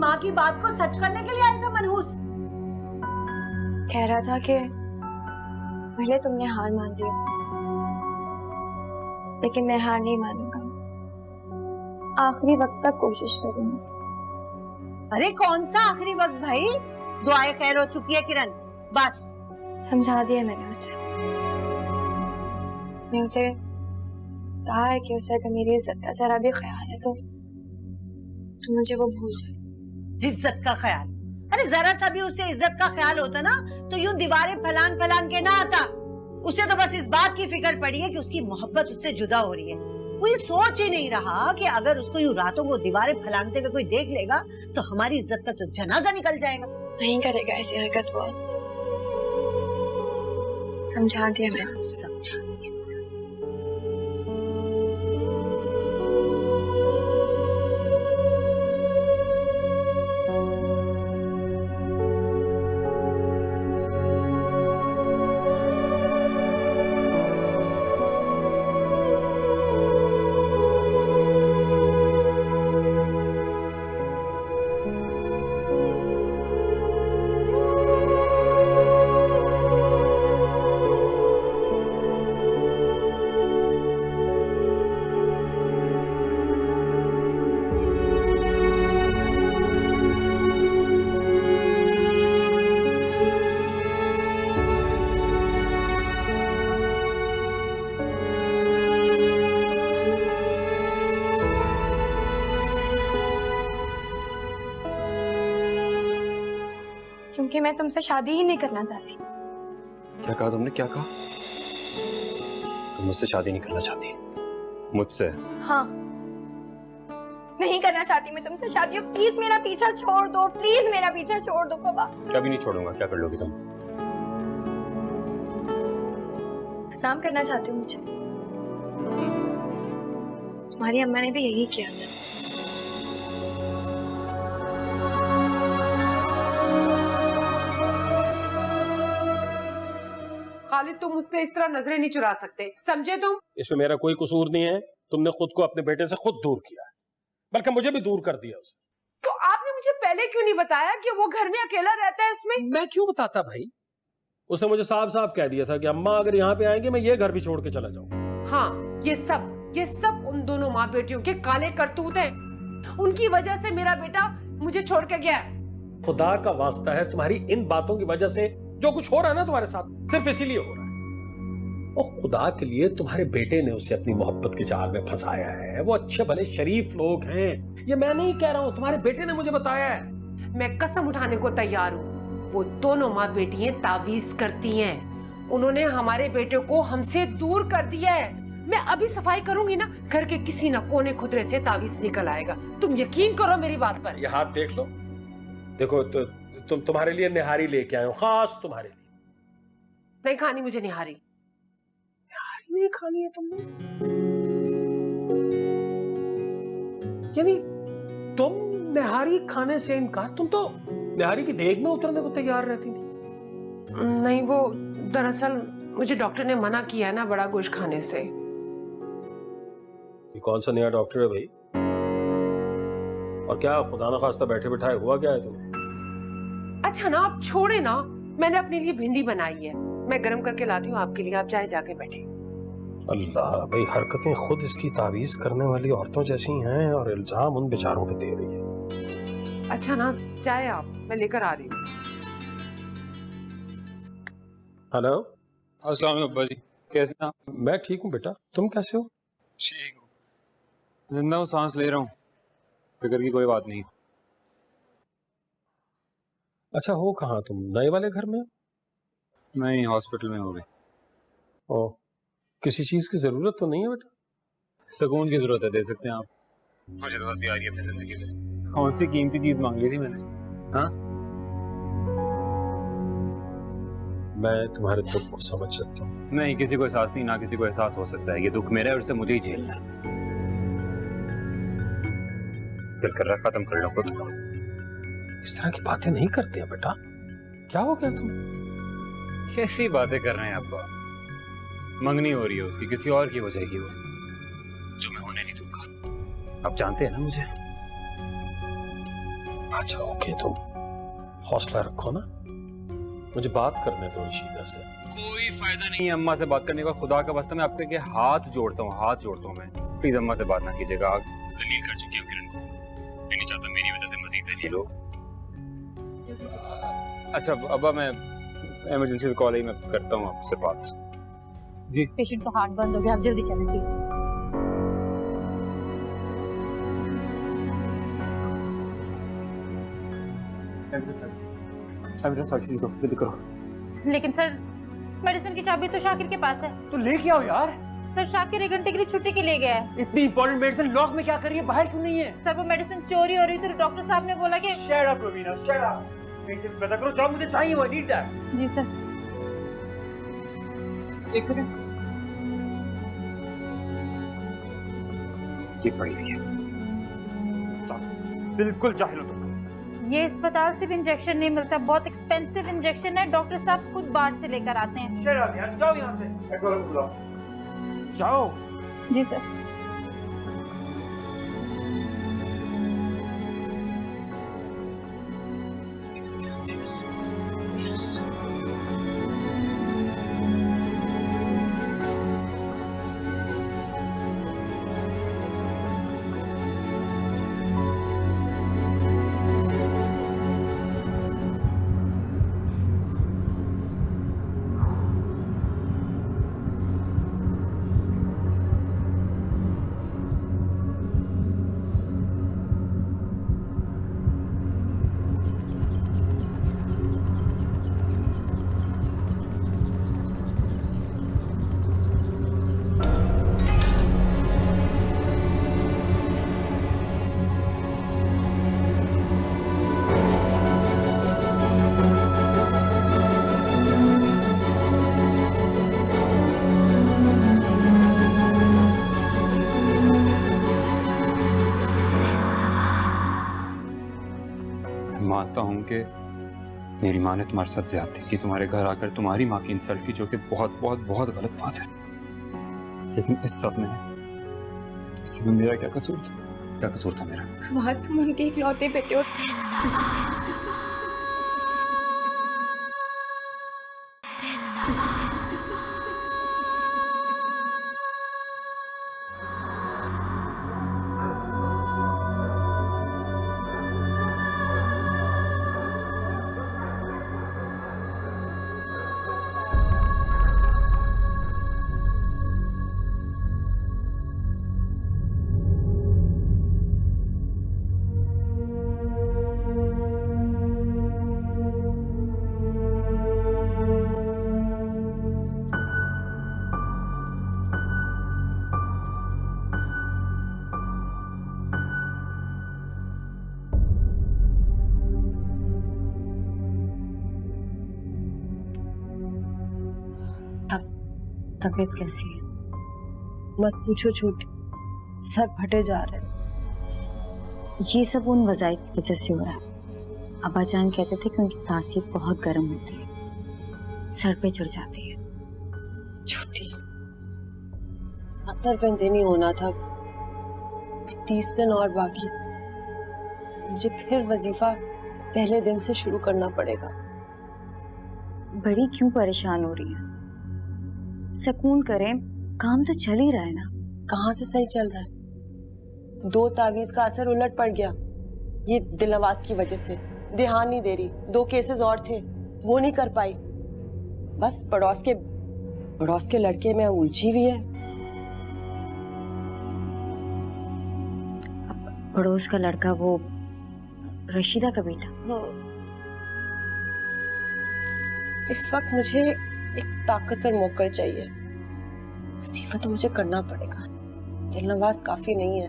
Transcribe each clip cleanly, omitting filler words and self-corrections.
माँ की बात को सच करने के लिए आया था मनहूस? कह रहा था कि पहले तुमने हार मान ली, लेकिन मैं हार नहीं मानूंगा, आखिरी वक्त तक कोशिश करूंगा। अरे कौन सा आखिरी वक्त भाई, दुआएं खैर हो चुकी है किरण, बस। समझा दिया मैंने उसे कहा है कि उसे अगर मेरी इज्जत का जरा भी ख्याल है तो मुझे वो भूल जाए। इज्जत का ख्याल? अरे जरा सा भी उसे इज्जत का ख्याल होता ना तो यूं दीवारें फलांग फलांग के ना आता। उसे तो बस इस बात की फिक्र पड़ी है कि उसकी मोहब्बत उससे जुदा हो रही है। वो ये सोच ही नहीं रहा कि अगर उसको यूं रातों को दीवारें फलांगते हुए कोई देख लेगा तो हमारी इज्जत का तो जनाजा निकल जाएगा। नहीं करेगा ऐसी हरकत वो, समझा दिया मैंने उसे। समझा दिया उसे। क्योंकि मैं तुमसे शादी ही नहीं करना चाहती। क्या कहा तुमने, क्या कहा? तुम मुझसे शादी नहीं करना चाहती? मुझसे? हाँ, नहीं करना चाहती मैं तुमसे शादी। प्लीज मेरा पीछा छोड़ दो, प्लीज मेरा पीछा छोड़ दो फबा। कभी नहीं छोड़ूंगा। क्या कर लोगी तुम? नाम करना चाहती हूँ मुझे। तुम्हारी अम्मा ने भी यही किया था। खालिद, तुम मुझसे इस तरह नजरें नहीं चुरा सकते, समझे तुम? इसमें मेरा कोई कसूर नहीं है। तुमने खुद को अपने बेटे से खुद दूर किया है, बल्कि मुझे भी दूर कर दिया उसे। तो आपने मुझे पहले क्यों नहीं बताया कि वो घर में अकेला रहता है? इसमें मैं क्यों बताता भाई? उसने मुझे साफ साफ कह दिया था कि अम्मा अगर यहाँ पे आएंगे मैं ये घर भी छोड़ के चला जाऊंगा। हाँ, ये सब उन दोनों माँ बेटियों के काले करतूत हैं। उनकी वजह से मेरा बेटा मुझे छोड़ के गया। खुदा का वास्ता है, तुम्हारी इन बातों की वजह से जो कुछ हो रहा है ना तुम्हारे साथ, सिर्फ इसीलिए हो रहा है। और खुदा के लिए तुम्हारे बेटे ने उसे अपनी मोहब्बत के जाल में फंसाया है। वो अच्छे भले शरीफ लोग हैं, ये मैं नहीं कह रहा हूं, तुम्हारे बेटे ने मुझे बताया है। मैं कसम उठाने को तैयार हूँ, वो दोनों माँ बेटियां तावीज करती हैं। उन्होंने हमारे बेटे को हमसे दूर कर दिया है। मैं अभी सफाई करूंगी ना, घर के किसी न कोने खुदरे से तावीज निकल आएगा। तुम यकीन करो मेरी बात पर। ये हाथ देख लो, देखो तो तुम्हारे लिए निहारी लेके आया हूं, खास तुम्हारे लिए। नहीं खानी मुझे निहारी। निहारी नहीं खानी है तुमने? यानी तुम निहारी खाने से इनकार? तुम तो निहारी की देग में उतरने को तैयार रहती थी। नहीं, वो दरअसल मुझे डॉक्टर ने मना किया है ना बड़ा गोश्त खाने से। ये कौन सा नया डॉक्टर है भाई? और क्या खुदा न खास्ता बैठे बिठाए हुआ क्या है तुम्हें? अच्छा ना, आप छोड़े ना, मैंने अपने लिए भिंडी बनाई है, मैं गरम करके लाती हूँ आपके लिए, आप चाहे जाके बैठे। अल्लाह भाई, हरकतें खुद इसकी तावीज करने वाली औरतों जैसी हैं और इल्जाम उन बेचारों पे दे रही है। अच्छा ना, चाय आप, मैं लेकर आ रही हूँ। हेलो, अस्सलाम वालेकुम अब्बा जी, कैसे हैं आप? मैं ठीक हूँ बेटा, तुम कैसे हो? ठीक हूँ, जिंदा हूँ, सांस ले रहा हूँ, फिक्र की कोई बात नहीं। अच्छा, हो कहाँ तुम? नए वाले घर में? नहीं, हॉस्पिटल में हो गई। ओ, किसी चीज की जरूरत तो नहीं है बेटा? सुकून की जरूरत है, दे सकते हैं आप? मुझे तो हंसी आ रही है अपनी जिंदगी में। कौन सी कीमती चीज मांग ली थी मैंने? हाँ, मैं तुम्हारे दुख को समझ सकता हूँ। नहीं, किसी को एहसास नहीं, ना किसी को एहसास हो सकता है। ये दुख मेरा है और उसे मुझे ही झेलना है। दिल कर रहा खत्म कर लो खुद को। इस तरह की बातें नहीं करते हैं बेटा। क्या हो गया तुम? कैसी बातें कर रहे हैं अब्बा? मंगनी हो रही है उसकी, किसी और की हो जाएगी वो, जो मैं होने नहीं दूंगा। आप जानते हैं ना मुझे। अच्छा ओके, तुम हौसला रखो ना, मुझे बात करने दो इशिता से। कोई फायदा नहीं है अम्मा से बात करने का, खुदा का वास्ता मैं आपके के हाथ जोड़ता हूँ मैं, प्लीज अम्मा से बात ना कीजिएगा। आप जलील कर चुकी हैं किरण को, मैं नहीं चाहता मेरी वजह से मजीद जलील हो। अच्छा अब्बा, मैं इमरजेंसी कॉल ही मैं करता हूँ आपसे बात। जी पेशेंट का हार्ट बंद हो गया, आप जल्दी चलें प्लीज। जल्दी करो। लेकिन सर मेडिसिन की चाबी तो शाकिर के पास है। तो लेके आओ यार। सर शाकिर 1 घंटे के लिए छुट्टी के लिए गया है। इतनी इंपॉर्टेंट मेडिसिन लॉक में क्या करिए, बाहर क्यों नहीं है? सर वो मेडिसिन चोरी हो रही थी तो डॉक्टर साहब ने बोला कि shut up Raveena, shut up. कैसे पता करो, जाओ, मुझे चाहिए, वो नीड दैट। जी सर। एक सेकंड, ये पड़ी हुई है, बिल्कुल जाहिल हो तुम। ये अस्पताल से भी इंजेक्शन नहीं मिलता, बहुत एक्सपेंसिव इंजेक्शन है, डॉक्टर साहब खुद बाहर से लेकर आते हैं। शट अप यार, जाओ यहाँ से, एक बार बुलाओ, जाओ। जी सर। मानता हूँ कि मेरी माँ ने तुम्हारे साथ ज्यादती की, तुम्हारे घर आकर तुम्हारी माँ की इंसल्ट की, जो कि बहुत बहुत बहुत गलत बात है। लेकिन इस सब में मेरा क्या कसूर था? क्या कसूर था मेरा? वहाँ तुम उनके इकलौते बेटे होते। तबीयत कैसी है? मत पूछो छोटी, सर फटे जा रहे हैं। ये सब उन वज़ाइफ की वजह से हो रहा है। अब्बाजान कहते थे कि उनकी तासीर बहुत गर्म होती है, सर पे चढ़ जाती है। छोटी, अंदर नहीं होना था, 30 दिन और बाकी, मुझे फिर वजीफा पहले दिन से शुरू करना पड़ेगा। बड़ी क्यों परेशान हो रही है? सुकून करें, काम तो चल ही रहा है ना। कहाँ से सही चल रहा है? 2 तावीज का असर उलट पड़ गया, ये दिलनवाज की वजह से। ध्यान नहीं दे रही, 2 केसेस और थे, वो नहीं कर पाई। बस पड़ोस के लड़के में उलझी हुई है। पड़ोस का लड़का, वो रशीदा का बेटा। इस वक्त मुझे एक ताकतवर मोकल चाहिए, वजीफा तो मुझे करना पड़ेगा, दिलनवाज काफी नहीं है।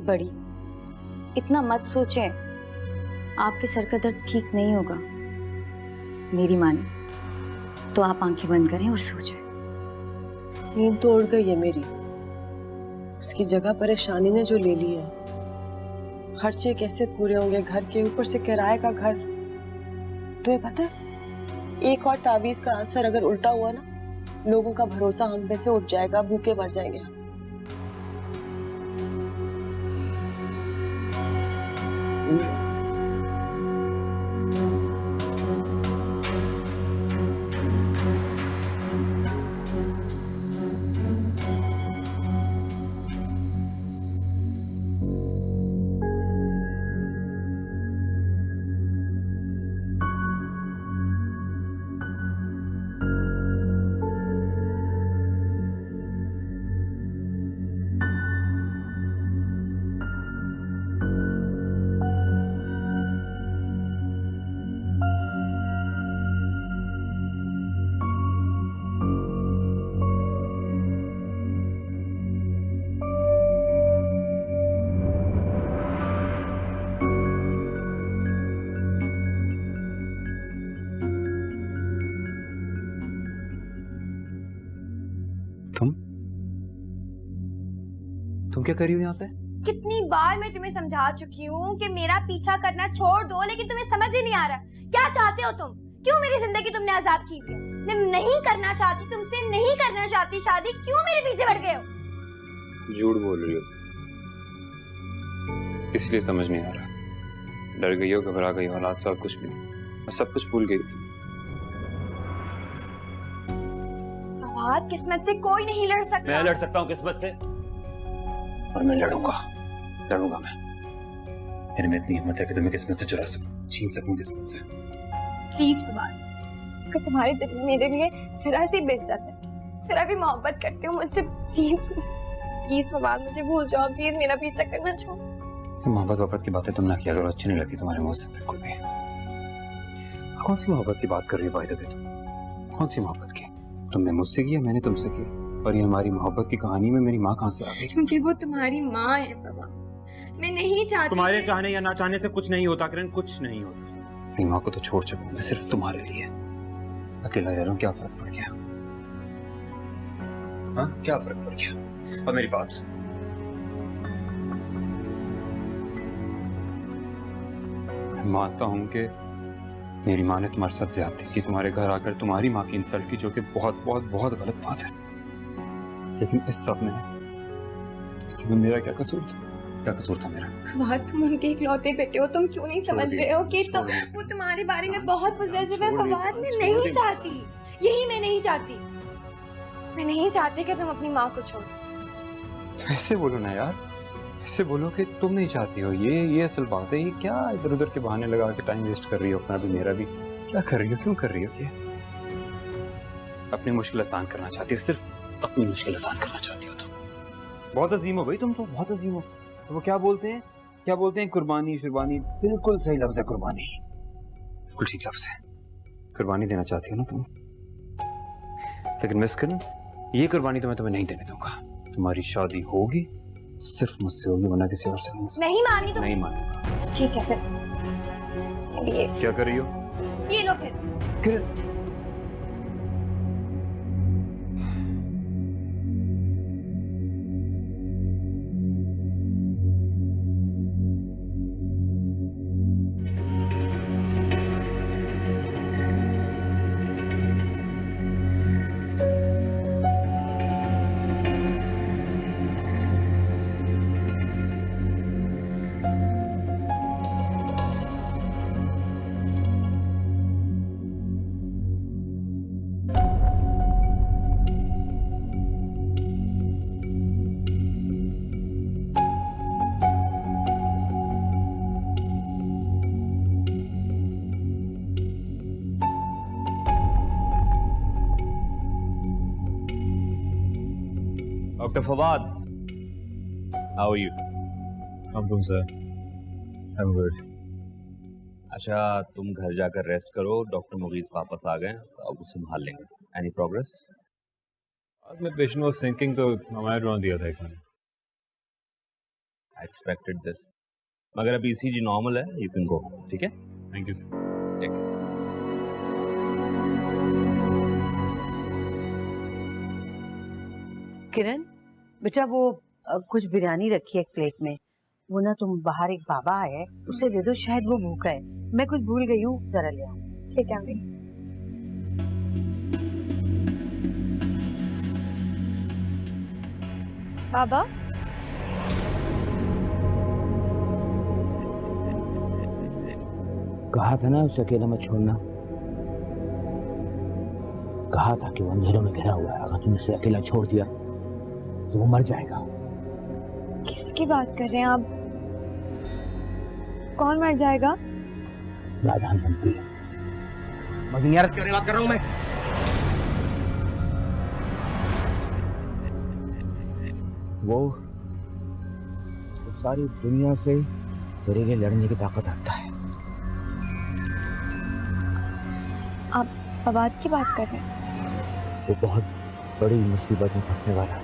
बड़ी इतना मत सोचें, आपके सर का दर्द ठीक नहीं होगा। मेरी माने तो आप आंखें बंद करें और सो जाएं। नींद तो उड़ गई है मेरी, उसकी जगह परेशानी ने जो ले ली है। खर्चे कैसे पूरे होंगे घर के, ऊपर से किराए का घर। तुम्हें पता है, एक और तावीज का असर अगर उल्टा हुआ ना, लोगों का भरोसा हम पे से उठ जाएगा, भूखे मर जाएंगे। तुम क्या कर रही हो यहाँ पे? कितनी बार मैं तुम्हें समझा चुकी हूँ कि मेरा पीछा करना छोड़ दो, लेकिन तुम्हें समझ ही नहीं आ रहा। क्या चाहते हो तुम? क्यों मेरी जिंदगी तुमने आजाद की हुई है? मैं नहीं करना चाहती, तुमसे नहीं करना चाहती शादी, क्यों मेरे पीछे पड़ गए हो? झूठ बोल रही हो, इसलिए समझ नहीं आ रहा। डर गई हो, घबरा गई हो, हालात से और कुछ भी नहीं। मैं सब कुछ भूल गई थी। फवाद, किस्मत से कोई नहीं लड़ सकता। मैं लड़ सकता हूँ किस्मत से, और मैं लड़ूंगा मैं। मेरे में इतनी हिम्मत है कि तुम्हें किस्मत से चुरा सकूं, छीन सकूं किस्मत से। प्लीज फवाद, अगर तुम्हारे दिल में मेरे लिए जरा सी बेइज्जत है, जरा भी मोहब्बत करते हो मुझसे, प्लीज फवाद मुझे भूल जाओ, प्लीज मेरा पीछा करना छोड़ो। मोहब्बत की बातें तुम ना किया करो, अच्छी नहीं लगती तुम्हारे मुंह से बिल्कुल भी। कौन सी मोहब्बत की बात कर रही हो भाई? तुम कौन सी मोहब्बत की? तुमने मुझसे की या मैंने तुमसे की? और ये हमारी मोहब्बत की कहानी में मेरी माँ कहाँ से आ गई? क्योंकि वो तुम्हारी माँ है फवाद। मैं नहीं चाहती। तुम्हारे चाहने या ना चाहने से कुछ नहीं होता किरण, कुछ नहीं होता। अपनी माँ को तो छोड़ चुका हूँ मैं सिर्फ तुम्हारे लिए। अकेला रह रहा हूँ, क्या फर्क पड़ गया? हाँ, क्या फर्क पड़ गया? और मेरी बात सुन, मैं मानता हूँ कि मेरी माँ ने तुम्हारे साथ ज्यादती की, तुम्हारे घर आकर तुम्हारी माँ की इंसल्ट की, जो कि बहुत बहुत बहुत गलत बात है। लेकिन इस सब में मेरा क्या कसूर था? क्या कसूर था मेरा? फवाद, तुम उनके इकलौते बेटे हो, तुम क्यों नहीं समझ रहे हो कि तो वो तुम्हारे बारे में बहुत पॉजिटिव है फवाद। मैं नहीं चाहती, यही मैं नहीं चाहती। मैं नहीं चाहती कि तुम अपनी माँ को छोड़ो। तो ऐसे बोलो ना यार, ऐसे बोलो कि तुम नहीं चाहती हो। ये असल बात है। ये क्या इधर उधर के बहाने लगा के टाइम वेस्ट कर रही हो, अपना भी मेरा भी? क्या कर रही हो, क्यों कर रही हो? ये अपनी मुश्किल आसान करना चाहती हो, सिर्फ अपनी मुश्किल आसान करना चाहती हो। तुम बहुत अजीम हो भाई, तुम तो बहुत अजीम हो। तो वो क्या बोलते हैं कुर्बानी शुरबानी। बिल्कुल सही लफ्ज है कुर्बानी, बिल्कुल ठीक लफ्ज है। कुर्बानी देना चाहती हो ना तुम, लेकिन मिस करन, ये कुर्बानी तो मैं तुम्हें नहीं देने दूंगा। तुम्हारी शादी होगी सिर्फ मुझसे होगी, वरना किसी और से नहीं मानी तो नहीं मानूंगा। ठीक है फिर। ये क्या कर रही हो? ये लो फिर। Dr. Fawad, how are you? I'm good sir, I'm good. अच्छा, तुम घर जाकर रेस्ट करो। डॉक्टर मुगीज वापस आ गए, तो अब उसे संभाल लेंगे। Any progress? आज मैं पेशेंट वाज थिंकिंग तो हमारे ड्रोन दिया था एक मैंने। आई एक्सपेक्टेड दिस, मगर अभी ECG नॉर्मल है, यू कैन गो। ठीक है, थैंक यू सर। किरण बेटा, वो कुछ बिरयानी रखी है एक प्लेट में, वो ना तुम बाहर एक बाबा आए, उसे दे दो, शायद वो भूखा है। मैं कुछ भूल गई हूँ, जरा ले आओ। ठीक है बाबा। कहा था ना उसे अकेला मत छोड़ना, कहा था कि वो अंधेरों में घिरा हुआ है, अगर तुमने उसे अकेला छोड़ दिया तो वो मर जाएगा। किसकी बात कर रहे हैं आप? कौन मर जाएगा? प्रधानमंत्री। मगर यार क्यों बात कर रहा हूं मैं? वो सारी दुनिया से तेरे लिए लड़ने की ताकत रखता है। आप फवाद की बात कर रहे हैं? वो बहुत बड़ी मुसीबत में फंसने वाला है,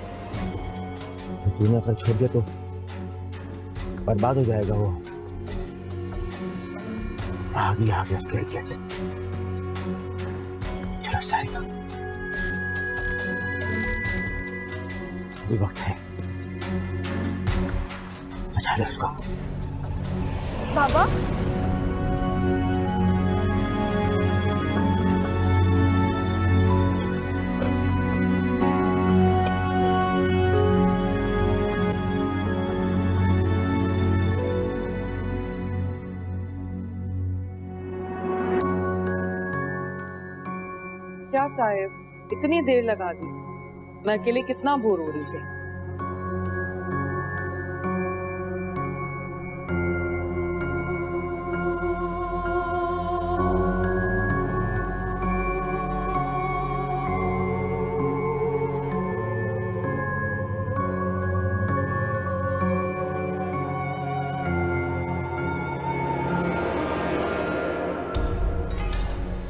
तो तूने अगर छोड़ दिया तो बर्बाद हो जाएगा वो। आगे आगे उसके इज्जत। चलो सारिका, अभी वक्त है, बचा ले उसको। बाबा क्या साहेब, इतनी देर लगा दी? मैं अकेले कितना बोर हो रही थी।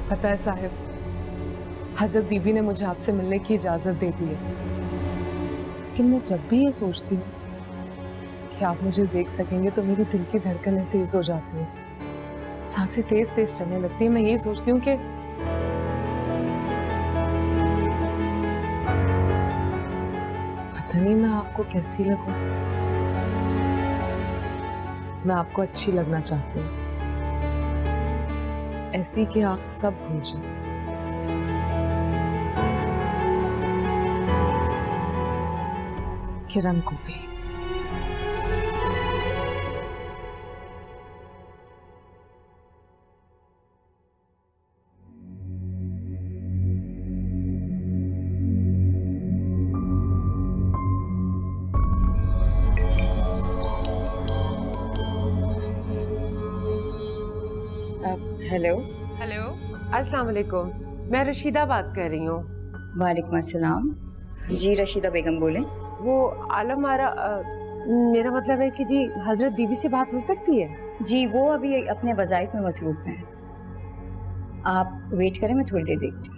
पता है साहिब, हजरत बीबी ने मुझे आपसे मिलने की इजाजत दे दी है, लेकिन मैं जब भी ये सोचती हूँ कि आप मुझे देख सकेंगे तो मेरे दिल की धड़कनें तेज हो जाती हैं, सांसें तेज तेज चलने लगती हैं। मैं ये सोचती हूँ कि पता नहीं मैं आपको कैसी लगूं। मैं आपको अच्छी लगना चाहती हूँ, ऐसी कि आप सब भूल जाएं। किरण को भी। हेलो। हेलो, अस्सलाम वालेकुम। मैं रशीदा बात कर रही हूँ। वालेकुम अस्सलाम। जी रशीदा बेगम बोले। वो आलम आरा, मेरा मतलब है कि जी हजरत बीबी से बात हो सकती है? जी वो अभी अपने वज़ाइफ में मसरूफ हैं, आप वेट करें, मैं थोड़ी देर देखती हूँ।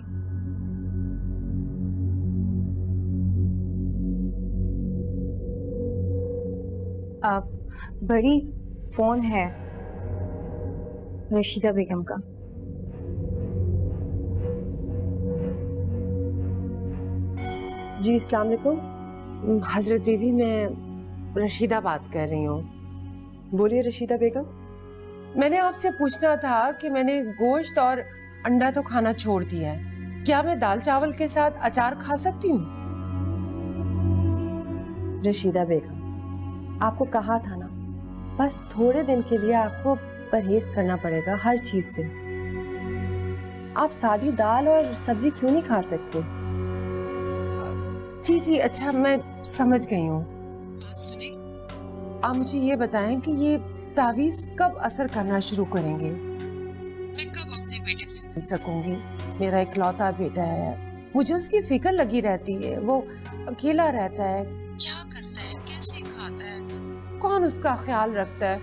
आप बड़ी फोन है रशीदा बेगम का। जी अस्सलाम वालेकुम। हजरत बीबी, मैं रशीदा बात कर रही हूँ। बोलिए रशीदा बेगम। मैंने आपसे पूछना था कि मैंने गोश्त और अंडा तो खाना छोड़ दिया है, क्या मैं दाल चावल के साथ अचार खा सकती हूँ? रशीदा बेगम, आपको कहा था ना, बस थोड़े दिन के लिए आपको परहेज करना पड़ेगा हर चीज से। आप सादी दाल और सब्जी क्यों नहीं खा सकती? जी जी, अच्छा मैं समझ गई हूँ। सुनिए, आप मुझे ये बताएं कि ये तावीज कब असर करना शुरू करेंगे? मैं कब अपने बेटे से मिल सकूंगी? मेरा इकलौता बेटा है, मुझे उसकी फिक्र लगी रहती है। वो अकेला रहता है, क्या करता है, कैसे खाता है, कौन उसका ख्याल रखता है,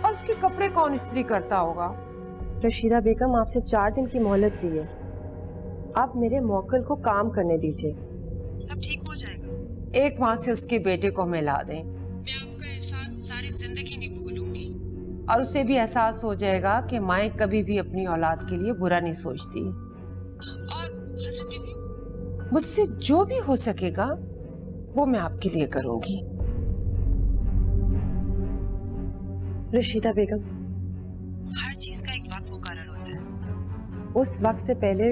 और उसके कपड़े कौन इस्त्री करता होगा? रशीदा बेगम, आपसे 4 दिन की मोहलत ली है, आप मेरे मौकल को काम करने दीजिए, सब ठीक हो जाएगा। एक माह से उसके बेटे को मिला दें, मैं आपका एहसान सारी जिंदगी नहीं भूलूंगी, और उसे भी एहसास हो जाएगा कि माएँ कभी भी अपनी औलाद के लिए बुरा नहीं सोचती। और हज़रत बीबी, मुझसे जो भी हो सकेगा वो मैं आपके लिए करूंगी। रशीदा बेगम, हर चीज का एक वक्त मुकर्रर होता है, उस वक्त से पहले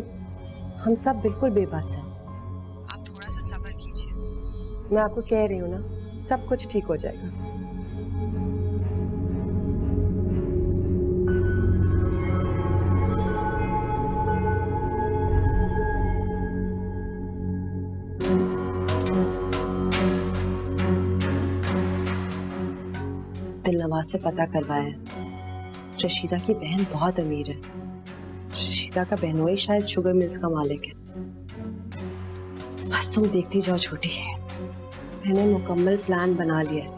हम सब बिल्कुल बेबस हैं। आप थोड़ा सा सब्र कीजिए, मैं आपको कह रही हूँ ना, सब कुछ ठीक हो जाएगा। फवाद से पता करवाया है। रशीदा की बहन बहुत अमीर है। रशीदा का बहनोई शायद शुगर मिल्स का मालिक है। बस तुम देखती जाओ छोटी, मैंने मुकम्मल प्लान बना लिया है।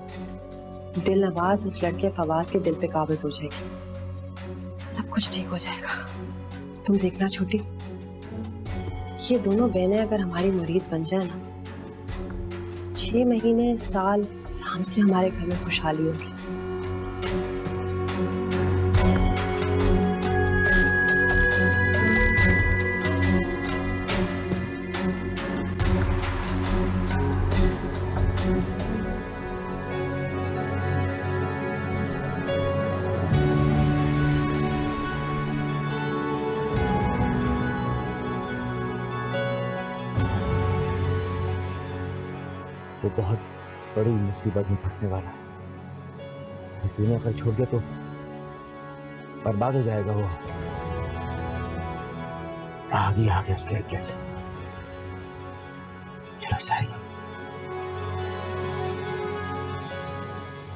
दिल नवाज उस लड़के फवाद के दिल पे काबिज हो जाएगी, सब कुछ ठीक हो जाएगा। तुम देखना छोटी, ये दोनों बहनें अगर हमारी मुरीद बन जाए ना, 6 महीने साल आराम से हमारे घर में खुशहाली होगी। वो बहुत बड़ी मुसीबत में फंसने वाला है। तूने अगर छोड़ दिया तो बर्बाद हो जाएगा वो। आ गया उसके इज्जत। चलो जाएगा,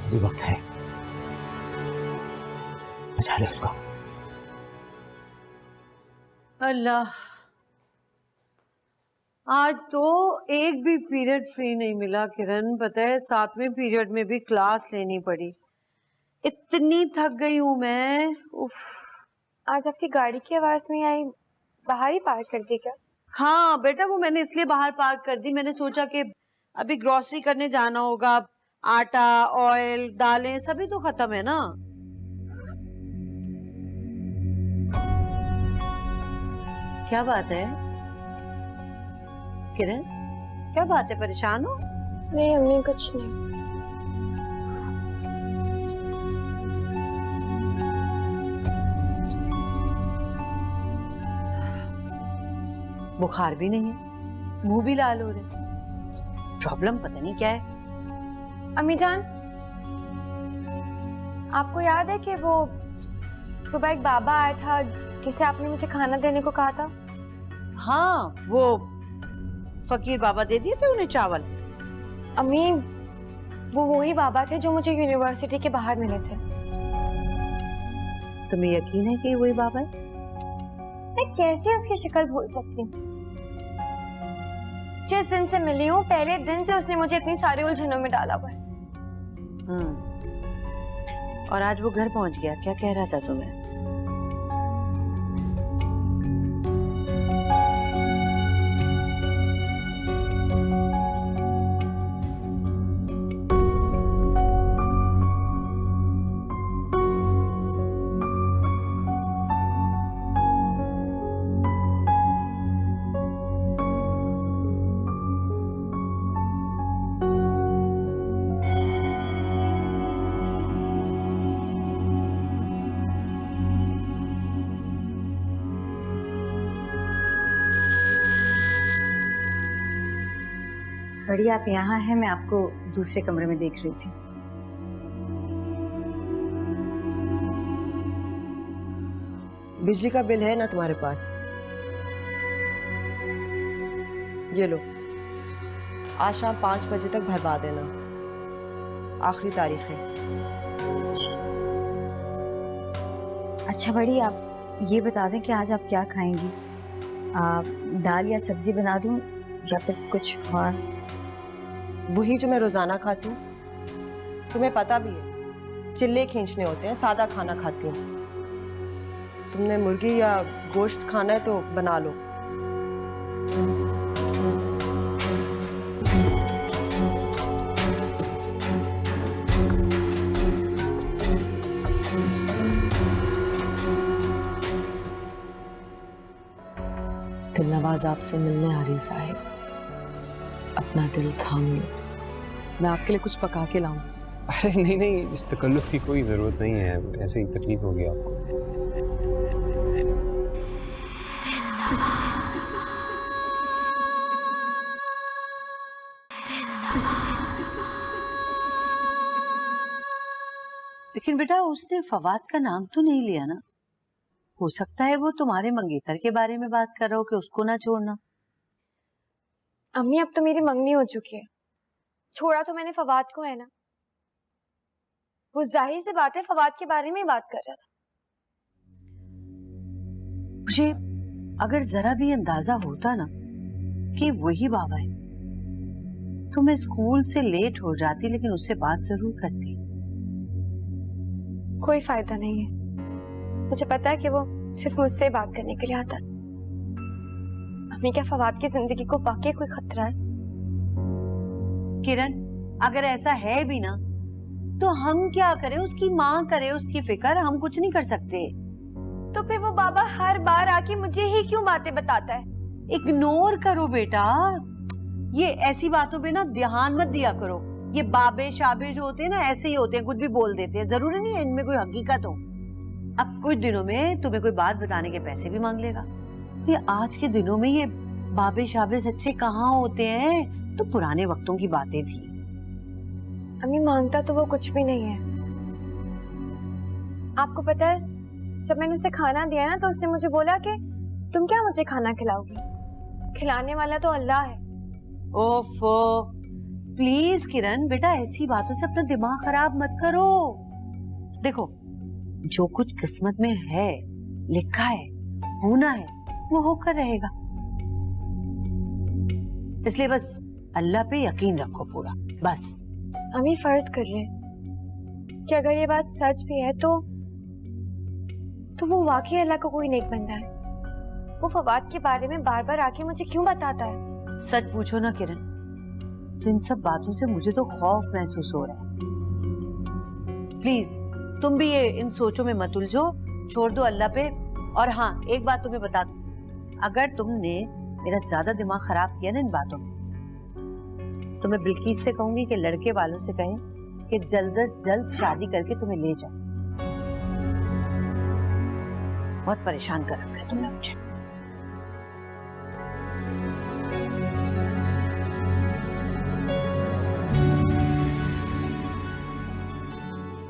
अभी वक्त है, बचा ले उसको। अल्लाह, आज तो एक भी पीरियड फ्री नहीं मिला किरण। पता है 7वें पीरियड में भी क्लास लेनी पड़ी। इतनी थक गई हूँ मैं। उफ। आज आपकी गाड़ी की आवाज नहीं आई, बाहर ही पार्क कर दी क्या? हाँ बेटा, वो मैंने इसलिए बाहर पार्क कर दी, मैंने सोचा कि अभी ग्रोसरी करने जाना होगा। आटा, ऑयल, दालें सभी तो खत्म है ना। क्या बात है किरण, क्या बात है, परेशान हो? नहीं अम्मी, कुछ नहीं। बुखार भी नहीं है, मुंह भी लाल हो रहे, प्रॉब्लम पता नहीं क्या है। अम्मी जान, आपको याद है कि वो सुबह एक बाबा आया था जिसे आपने मुझे खाना देने को कहा था? हाँ, वो फकीर बाबा दे दिए थे उन्हें चावल। अम्मी, वो वही बाबा थे जो मुझे यूनिवर्सिटी के बाहर मिले थे। तुम्हें यकीन है कि वही बाबा है? मैं कैसे उसकी शक्ल भूल सकती हूँ? जिस दिन से मिली हूँ पहले दिन से उसने मुझे इतनी सारी उलझनों में डाला हुआ है। और आज वो घर पहुंच गया, क्या कह रहा था तुम्हें? बड़ी आप यहाँ हैं, मैं आपको दूसरे कमरे में देख रही थी। बिजली का बिल है ना तुम्हारे पास? ये लो, आज शाम 5 बजे तक भरवा देना, आखिरी तारीख है। अच्छा बड़ी, आप ये बता दें कि आज आप क्या खाएंगी? दाल या सब्जी बना दूं या फिर कुछ और? वही जो मैं रोजाना खाती हूँ, तुम्हें पता भी है चिल्ले खींचने होते हैं, सादा खाना खाती हूँ। तुमने मुर्गी या गोश्त खाना है तो बना लो। दिलनवाज आपसे मिलने आ रही साहिब, अपना दिल थाम लो, मैं आपके लिए कुछ पका के लाऊं? अरे नहीं नहीं, इस तकल्लुफ की कोई ज़रूरत नहीं है, ऐसे ही तकलीफ होगी आपको। लेकिन बेटा उसने फवाद का नाम तो नहीं लिया ना? हो सकता है वो तुम्हारे मंगेतर के बारे में बात कर रहा हो कि उसको ना छोड़ना। अम्मी, अब तो मेरी मंगनी हो चुकी है, छोड़ा तो मैंने फवाद को है ना। वो जाहिर सी बात है फवाद के बारे में ही बात कर रहा था। मुझे अगर जरा भी अंदाजा होता ना कि वही बाबा है तो मैं स्कूल से लेट हो जाती, लेकिन उससे बात जरूर करती। कोई फायदा नहीं है, मुझे पता है कि वो सिर्फ मुझसे बात करने के लिए आता है। अम्मी, क्या फवाद की जिंदगी को वाकई कोई खतरा है? किरण, अगर ऐसा है भी ना तो हम क्या करें? उसकी माँ करे उसकी फिक्र, हम कुछ नहीं कर सकते। तो फिर वो बाबा हर बार आके मुझे ही क्यों बातें बताता है? इग्नोर करो बेटा, ये ऐसी बातों पे ना ध्यान मत दिया करो। ये बाबे शाबे जो होते हैं ना ऐसे ही होते हैं, कुछ भी बोल देते हैं, जरूरी नहीं है इनमें कोई हकीकत हो। अब कुछ दिनों में तुम्हें कोई बात बताने के पैसे भी मांग लेगा। ये आज के दिनों में ये बाबे शाबे सच्चे कहाँ होते हैं? तो पुराने वक्तों की बातें थी। अम्मी, मांगता तो वो कुछ भी नहीं है। आपको पता है, जब मैंने उसे खाना दिया ना तो उसने मुझे बोला कि तुम क्या मुझे खाना खिलाओगी? खिलाने वाला तो अल्लाह है। ओफो, प्लीज किरण बेटा, ऐसी बातों से अपना दिमाग खराब मत करो। देखो, जो कुछ किस्मत में है, लिखा है, होना है, वो होकर रहेगा। इसलिए बस अल्लाह पे यकीन रखो पूरा, बस। अम्मी, फर्ज कर ले कि अगर ये बात सच भी है तो वो वाकई अल्लाह का कोई नेक बंदा है। वो फवाद के बारे में बार बार आके मुझे क्यों बताता है? सच पूछो ना किरण, तो इन सब बातों से मुझे तो खौफ महसूस हो रहा है। प्लीज तुम भी ये इन सोचों में मत उलझो, छोड़ दो अल्लाह पे। और हाँ, एक बात तुम्हें बता दूं, अगर तुमने मेरा ज्यादा दिमाग खराब किया ना इन बातों में, तो मैं बिल्किस से कहूंगी कि लड़के वालों से कहें कि जल्द से जल्द शादी करके तुम्हें ले जाए। बहुत परेशान कर रखा है तुमने मुझे।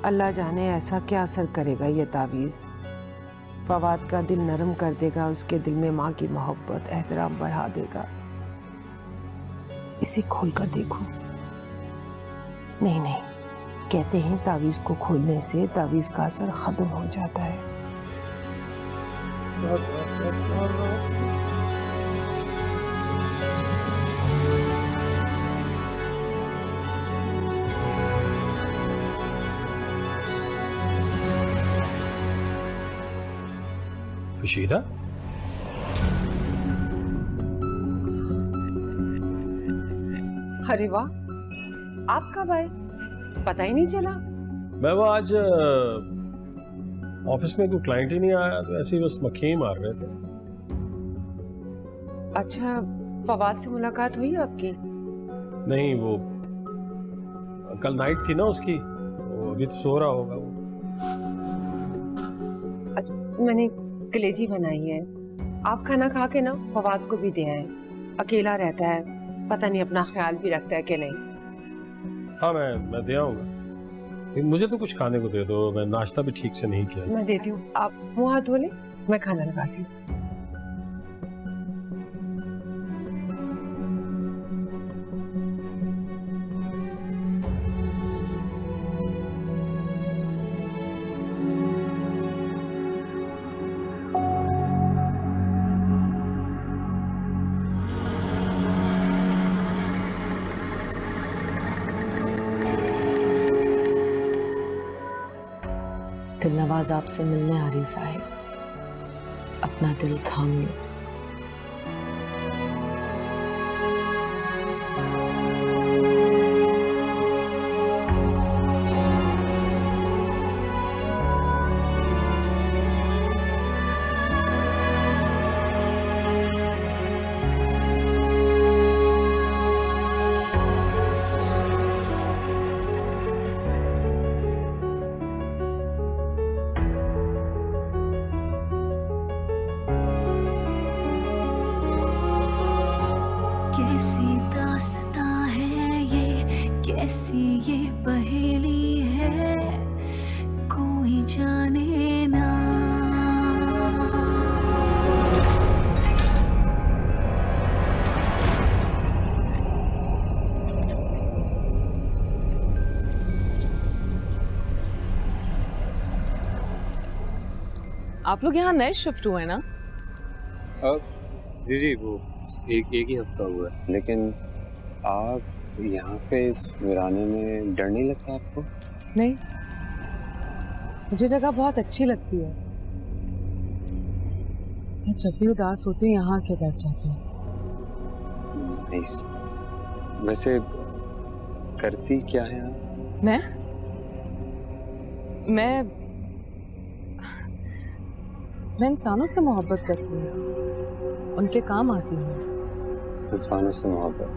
अल्लाह जाने ऐसा क्या असर करेगा ये तावीज़। फवाद का दिल नरम कर देगा, उसके दिल में माँ की मोहब्बत एहतराम बढ़ा देगा। इसे खोल कर देखो। नहीं नहीं, कहते हैं तावीज़ को खोलने से तावीज़ का असर खत्म हो जाता है। शीदा, अरे वाह, आप कब आए? पता ही नहीं चला। मैं वो आज ऑफिस में कोई क्लाइंट ही नहीं आया, तो ऐसे ही बस मक्खी मार रहे थे। अच्छा, फवाद से मुलाकात हुई आपकी? नहीं, वो कल नाइट थी ना उसकी, वो अभी तो सो रहा होगा वो। अच्छा, मैंने कलेजी बनाई है, आप खाना खा के ना फवाद को भी दे आए। अकेला रहता है, पता नहीं अपना ख्याल भी रखता है कि नहीं। हाँ, मैं दे आऊंगा, लेकिन मुझे तो कुछ खाने को दे दो, मैं नाश्ता भी ठीक से नहीं किया। मैं देती हूँ, आप मुँह हाथ धो लें, मैं खाना लगाती हूँ। दिलनवाज आपसे मिलने आ रही साहिब, अपना दिल थाम लो। आप लोग यहाँ नए शिफ्ट हुए हैं ना? जी जी, वो एक ही हफ्ता हुआ है, लेकिन आप यहाँ पे इस वीराने में डर नहीं लगता आपको? नहीं, मुझे जगह बहुत अच्छी लगती है। मैं जब भी उदास होती हूँ यहाँ आके बैठ जाती हूँ। नाइस। वैसे करती क्या है आप? मैं इंसानों से मोहब्बत करती हूँ, उनके काम आती हूँ। इंसानों से मोहब्बत?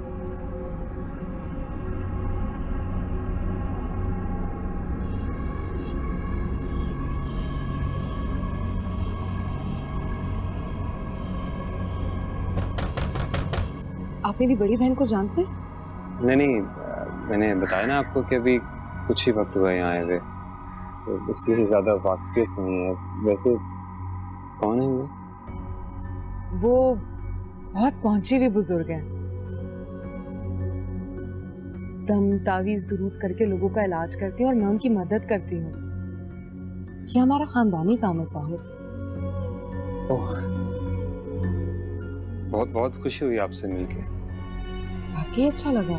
आप मेरी बड़ी बहन को जानते हैं? नहीं, मैंने बताया ना आपको कि अभी कुछ ही वक्त हुआ यहाँ आए हुए, तो इसलिए ज़्यादा वाकिफ़ियत नहीं है। वैसे कौन है वो बहुत पहुंची हुई बुजुर्ग हैं। दम तावीज दुरूद करके लोगों का इलाज करती हैं और मैं उनकी मदद करती हूँ। ये हमारा खानदानी काम है साहिब। बहुत बहुत खुशी हुई आपसे मिलके। वाकई अच्छा लगा।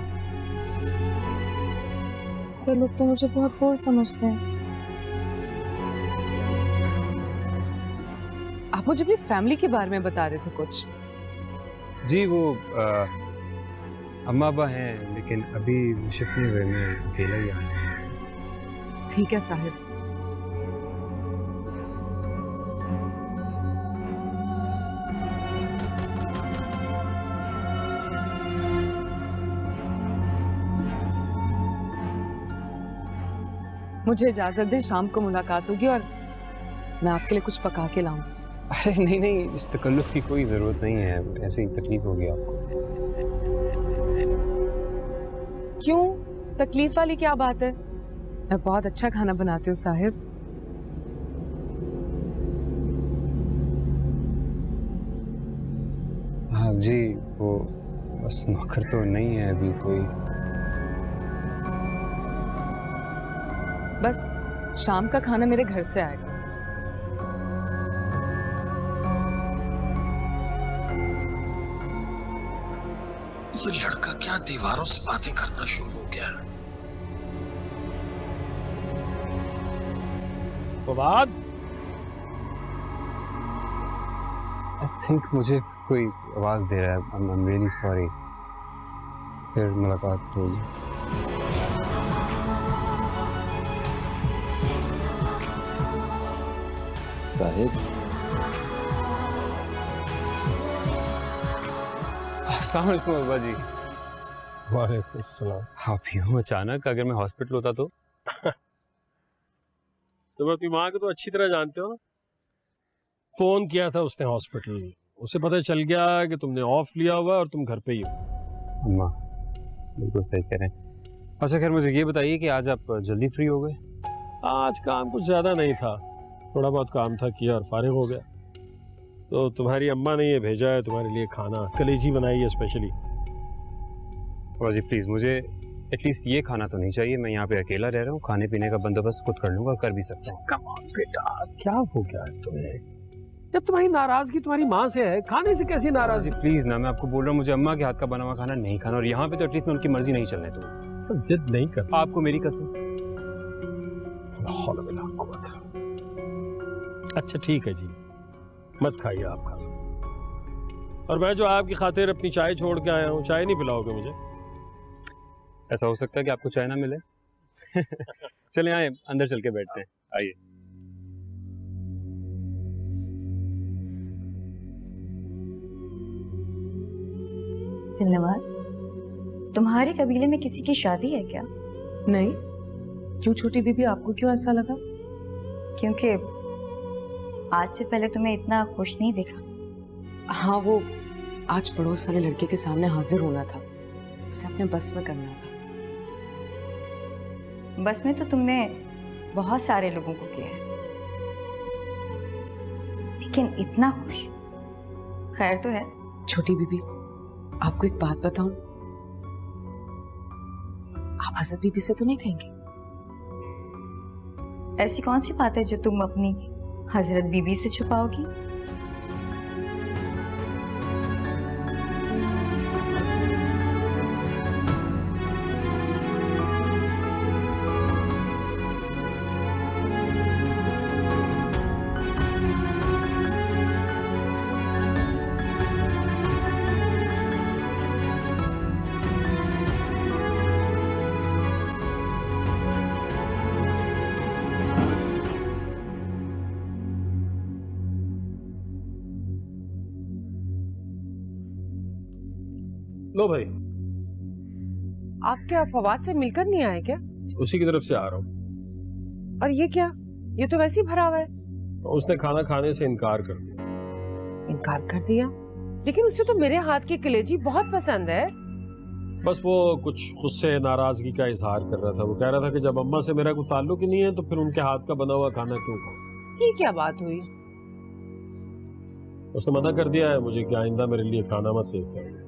सर लोग तो मुझे बहुत बोर समझते हैं। आप मुझे अपनी फैमिली के बारे में बता रहे थे कुछ। जी, वो अम्मा अब्बा हैं, लेकिन अभी शिफ्ट नहीं हुए, मैं अकेला ही आया। ठीक है साहिब। मुझे इजाजत दें, शाम को मुलाकात होगी और मैं आपके लिए कुछ पका के लाऊंगी। अरे नहीं, इस तकल्लुफ की कोई ज़रूरत नहीं है, ऐसे ही तकलीफ होगी आपको। क्यों? तकलीफ वाली क्या बात है? मैं बहुत अच्छा खाना बनाती हूँ साहिब। हाँ जी, वो बस नौकर तो नहीं है अभी कोई। बस शाम का खाना मेरे घर से आएगा। ये लड़का क्या दीवारों से बातें करना शुरू हो गया? फवाद, आई थिंक मुझे कोई आवाज़ दे रहा है। I'm really sorry। फिर मुलाकात होगी। साहिब, अस्सलाम वालेकुम अब्बा जी। वालेकुम सलाम। आप यूँ अचानक? अगर मैं हॉस्पिटल होता तो? तुम अपनी माँ को तो अच्छी तरह जानते हो ना। फोन किया था उसने हॉस्पिटल, उसे पता चल गया कि तुमने ऑफ लिया हुआ और तुम घर पे ही हो। अम्मा बिल्कुल सही कह रहे हैं। अच्छा खैर, मुझे ये बताइए कि आज आप जल्दी फ्री हो गए? आज काम कुछ ज्यादा नहीं था, थोड़ा बहुत काम था, किया और फारिग हो गया। तो तुम्हारी अम्मा ने ये भेजा है तुम्हारे लिए खाना, कलेजी बनाई है स्पेशली। अब्बा जी प्लीज़, मुझे एटलीस्ट ये खाना तो नहीं चाहिए। मैं यहाँ पे अकेला रह रहा हूँ, खाने पीने का बंदोबस्त खुद कर लूँगा, कर भी सकता हूँ। कम ऑन बेटा, क्या हो गया है तुम्हें? या तुम्हारी नाराजगी तुम्हारी माँ से है? खाने से कैसी नाराजगी? प्लीज़ ना, मैं आपको बोल रहा हूँ, मुझे अम्मा के हाथ का बना हुआ खाना नहीं खाना, और यहाँ पे तो एटलीस्ट मैं उनकी मर्जी नहीं चलने दूँ। जिद नहीं कर। आपको मेरी कसम। अच्छा ठीक है जी, मत खाइए आप खाना। और मैं जो आपकी खातिर अपनी चाय छोड़ के आया हूँ, चाय नहीं पिलाओगे मुझे? ऐसा हो सकता है कि आपको चाय ना मिले। चले आए, अंदर चल के बैठते हैं, आइए। दिलनवाज, तुम्हारे कबीले में किसी की शादी है क्या? नहीं। क्यों छोटी बीबी, आपको क्यों ऐसा लगा? क्योंकि आज से पहले तुम्हें इतना खुश नहीं देखा। हाँ, वो आज पड़ोस वाले लड़के के सामने हाजिर होना था, उसे अपने बस में करना था। बस में तो तुमने बहुत सारे लोगों को किया है, लेकिन इतना खुश? खैर तो है। छोटी बीबी, आपको एक बात बताऊं? आप हजरत बीबी से तो नहीं कहेंगे? ऐसी कौन सी बात है जो तुम अपनी हजरत बीबी से छुपाओगी? लो भाई, आप क्या फवाद से मिलकर नहीं आए क्या? उसी की तरफ से आ रहा हूँ। और ये क्या? ये तो वैसे ही भरा हुआ है। उसने खाना खाने से इनकार कर दिया। इनकार कर दिया? लेकिन उसे तो मेरे हाथ की कलेजी बहुत पसंद है। बस वो कुछ गुस्से नाराजगी का इजहार कर रहा था। वो कह रहा था कि जब अम्मा से मेरा कोई ताल्लुक ही नहीं है तो फिर उनके हाथ का बना हुआ खाना क्यों खाऊं। ये क्या बात हुई? उसने मना कर दिया है मुझे कि आइंदा मेरे लिए खाना मत लेकर आइए।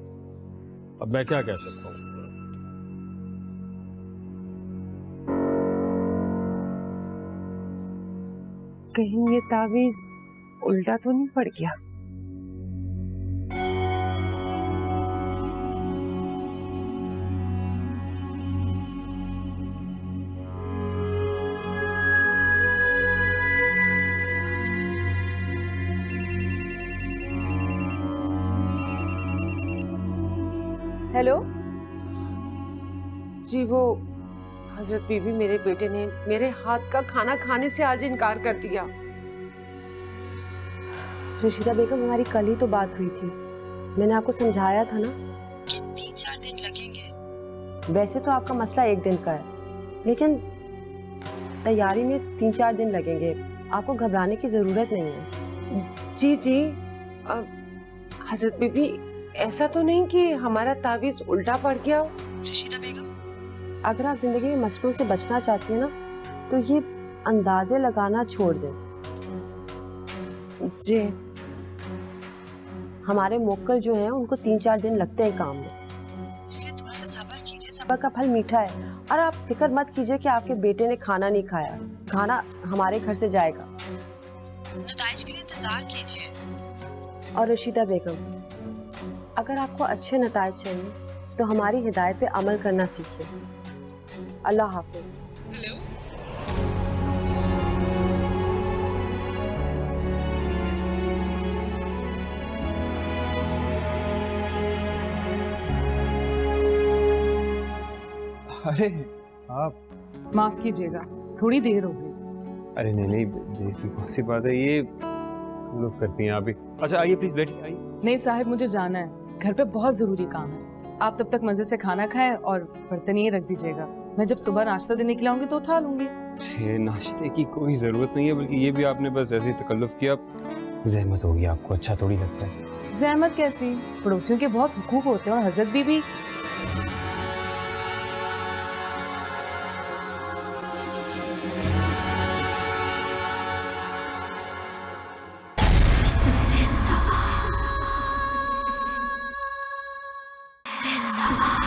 अब मैं क्या कह सकता हूँ? कहीं ये तावीज उल्टा तो नहीं पड़ गया? हेलो जी, वो हजरत बीबी, मेरे बेटे ने मेरे हाथ का खाना खाने से आज इनकार कर दिया। रशीदा बेगम, हमारी कल ही तो बात हुई थी। मैंने आपको समझाया था ना कि 3-4 दिन लगेंगे। वैसे तो आपका मसला 1 दिन का है, लेकिन तैयारी में 3-4 दिन लगेंगे। आपको घबराने की जरूरत नहीं है। जी जी, हजरत बीबी, ऐसा तो नहीं कि हमारा तावीज उल्टा पड़ गया हो? रशीदा बेगम, अगर आप जिंदगी में मसलों से बचना चाहती हैं ना, तो ये अंदाजे लगाना छोड़ दें। जी, हमारे मोक्कल जो हैं उनको 3-4 दिन लगते हैं काम में, इसलिए थोड़ा सा सब्र कीजिए। सब्र का फल मीठा है। और आप फिक्र मत कीजिए कि आपके बेटे ने खाना नहीं खाया। खाना हमारे घर से जाएगा। नताइज के लिए इंतजार कीजिए। और रशीदा बेगम, अगर आपको अच्छे नताइज चाहिए तो हमारी हिदायत पे अमल करना सीखिए। अल्लाह हाफिज। अरे आप, माफ कीजिएगा, थोड़ी देर हो गई। अरे नहीं नहीं, बेटी कौन सी बात है, ये लुफ करती हैं आप ही। अच्छा आइए प्लीज बैठिए, आइए। नहीं साहब, मुझे जाना है, घर पे बहुत जरूरी काम है। आप तब तक मजे से खाना खाएं और बर्तन ये रख दीजिएगा। मैं जब सुबह नाश्ता देने के लिए आऊंगी तो उठा लूंगी। ये नाश्ते की कोई जरूरत नहीं है, बल्कि ये भी आपने बस ऐसे ही तकल्लुफ किया। जहमत होगी आपको, अच्छा थोड़ी लगता है। जहमत कैसी, पड़ोसियों के बहुत हुकूक होते हैं। और हजरत बीबी, Ah